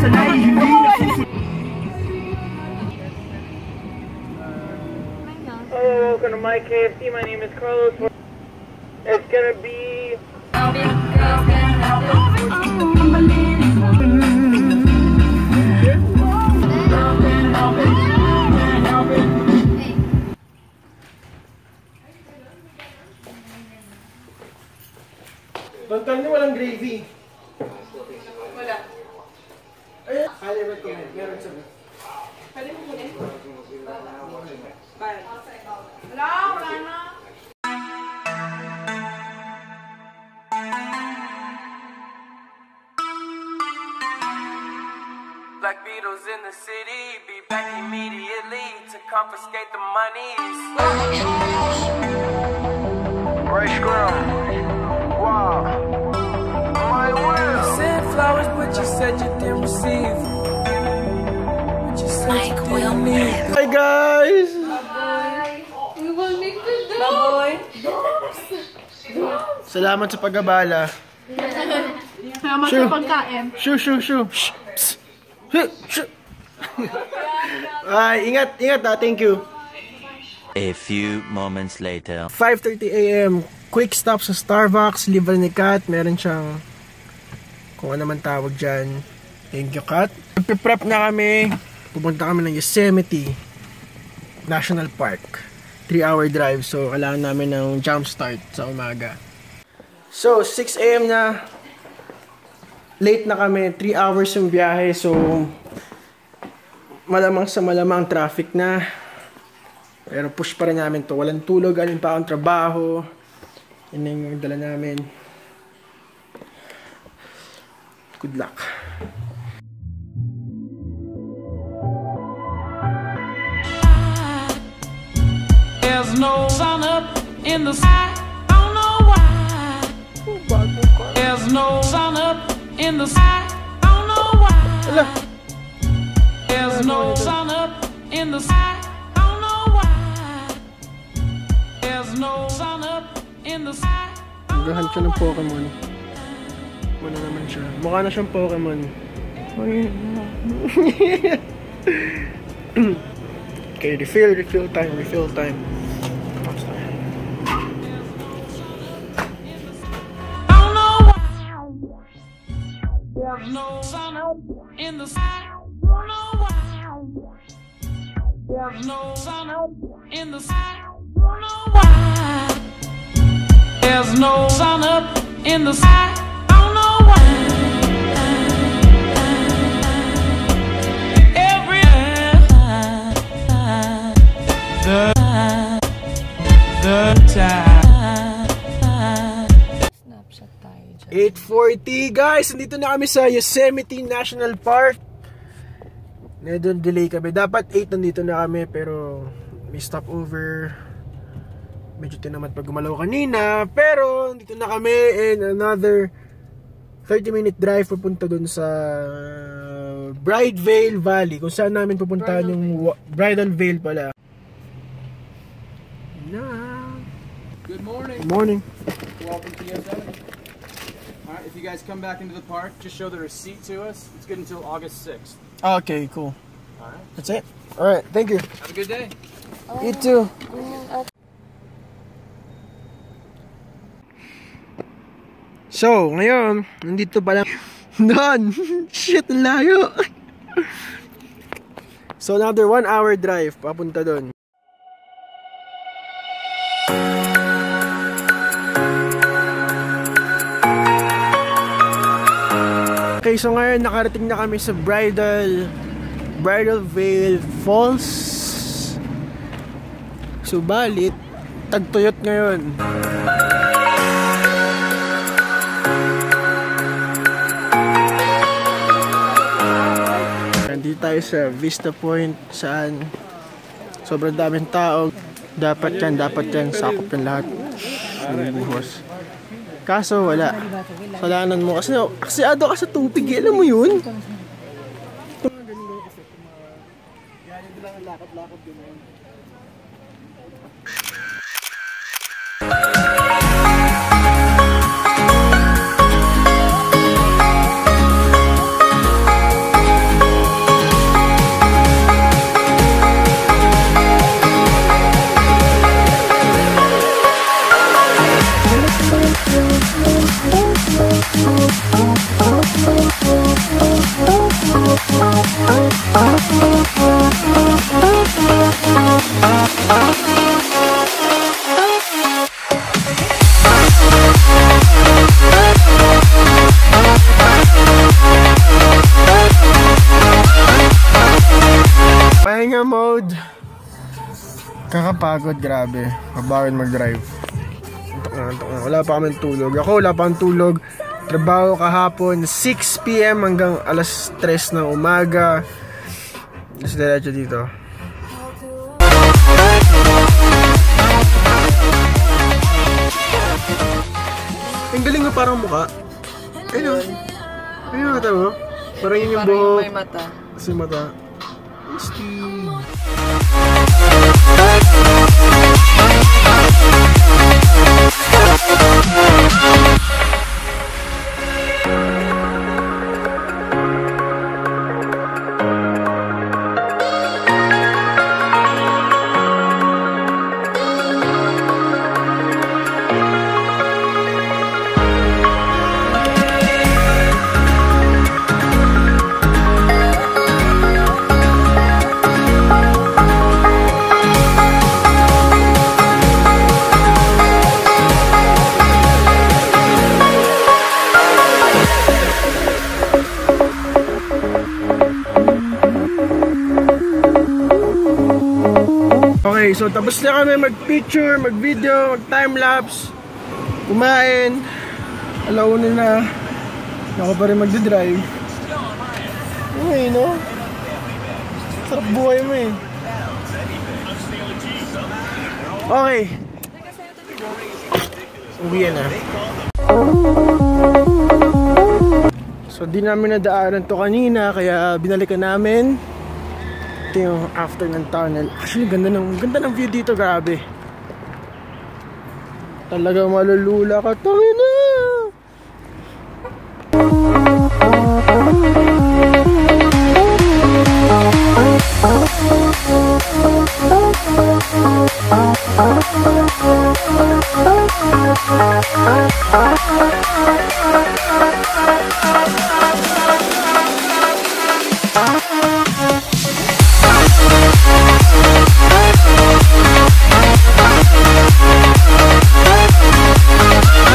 Welcome to my KFC. My name is Carlos. It's gonna be. Total niyo walang gravy. Wala. Ay, highly recommend. Meron sa mga. Pwede mo muna. Bye. Wala na. Black Beatles in the city, be back immediately to confiscate the monies. Fresh ground, wow, my will. You sent flowers, but you said you didn't receive. But you said you didn't need. Hi guys! We will make the dough. Salamat sa pag-abala. Salamat sa pagkain. Shoo. Ay, ingat ha. Thank you. A few moments later. 5:30 AM. Quick stop sa Starbucks. Libre ni Kat. Meron siyang kung ano man tawag dyan. Thank you, Kat. Prep na kami. Pupunta kami ng Yosemite National Park. 3-hour drive. So, kailangan namin ng jump start sa umaga. So, 6 AM na. Late na kami. 3 hours yung biyahe. So, malamang sa malamang traffic na. Pero push pa rin namin to. Walang tulog. Alin pa akong trabaho. Yun yung dala namin. Good luck. There's no sun up in the sky. I don't know why. There's no sun up in the sky. I don't know why. There's no sun up in the sky. I don't know why. There's no sun up in the sky. Naghahan siya ng Pokemon. Wala naman siya. Mukha na siyang Pokemon. Okay, refill time. There's no sun up in the sky. Don't know why. There's no sun up in the sky. Don't know why. There's no sun up in the sky. Don't know why. Every the time. 8:40 guys, nandito na kami sa Yosemite National Park. Medyo delay kami. Dapat 8 nandito na kami pero may stopover. Medyo tinamad pag gumalaw kanina. Pero nandito na kami and another 30-minute drive papunta dun sa Bridal Valley. Kung saan namin pupuntahan yung Bridal Veil pala. Good morning. Good morning. Welcome to Yosemite. Alright, if you guys come back into the park, just show the receipt to us. It's good until August 6th. Okay, cool. Alright. That's it. Alright, thank you. Have a good day. You too. So, ngayon, nandito pa lang doon. Shit, layo. So, another 1-hour drive papunta doon. Okay, so ngayon nakarating na kami sa Bridal Veil Falls. Subalit, tagtuyot ngayon. Nandito tayo sa Vista Point saan sobrang daming tao. Dapat yan, sakop ng lahat ng buhos. Kaso wala. Salanan mo kasi aksiyado ka sa tubig, alam mo yun? road. Kakapagod, grabe. Mabawin mag-drive. Antok na. Wala pa kami tulog. Ako, wala pa akong tulog. Trabaho kahapon, 6 PM hanggang alas 3 ng umaga. Just diretso dito. Ang galing mo parang mukha. Ayun. Ayun yung mata mo. Parang yun yung buhok. May mata. Kasi mata. Okay, so tapos na kami mag-picture, mag-video, mag-timelapse, kumain, alauna na, ako pa rin magdadrive. Okay, no? Sarap buhay mo eh. Okay. Uwi na. So di namin nadaanan to kanina, kaya binalikan namin. Yung after ng tunnel. Actually, ganda ng view dito, grabe. Talagang malulula ka. Tangina!